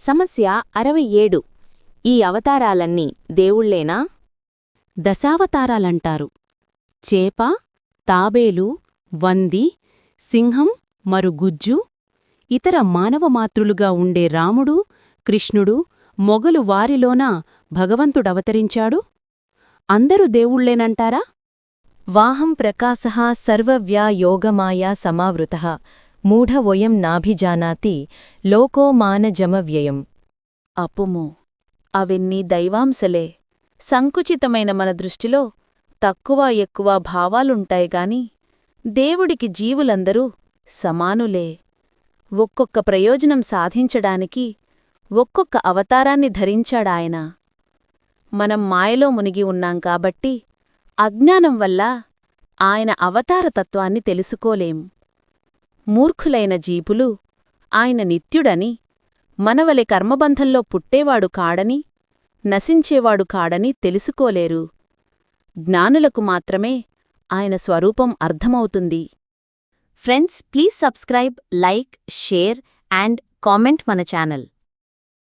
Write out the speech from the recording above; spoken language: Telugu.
సమస్య 67. ఈ అవతారాలన్నీ దేవుళ్లేనా? దశావతారాలంటారు. చేప, తాబేలు, వంది, సింహం మరుగుజ్జు, ఇతర మానవమాతృలుగా ఉండే రాముడు, కృష్ణుడు మొగలు వారిలోనా భగవంతుడవతరించాడు? అందరూ దేవుళ్లేనంటారా? వాహం ప్రకాశః సర్వవ్యా యోగమాయా సమావృతః మూఢవోయం నాభిజానాతి లోకో మానజమవ్యయం. అప్పుమో, అవెన్నీ దైవాంశలే. సంకుచితమైన మన దృష్టిలో తక్కువ ఎక్కువ భావాలుంటాయిగాని దేవుడికి జీవులందరూ సమానులే. ఒక్కొక్క ప్రయోజనం సాధించడానికి ఒక్కొక్క అవతారాన్ని ధరించాడాయన. మనం మాయలో మునిగి ఉన్నాం కాబట్టి అజ్ఞానం వల్ల ఆయన అవతారతత్వాన్ని తెలుసుకోలేం. మూర్ఖులైన జీవులు ఆయన నిత్యుడని, మనవలె కర్మబంధంలో పుట్టేవాడు కాడని, నశించేవాడు కాడని తెలుసుకోలేరు. జ్ఞానులకు మాత్రమే ఆయన స్వరూపం అర్థమవుతుంది. Friends, please subscribe, like, share and comment మన ఛానల్.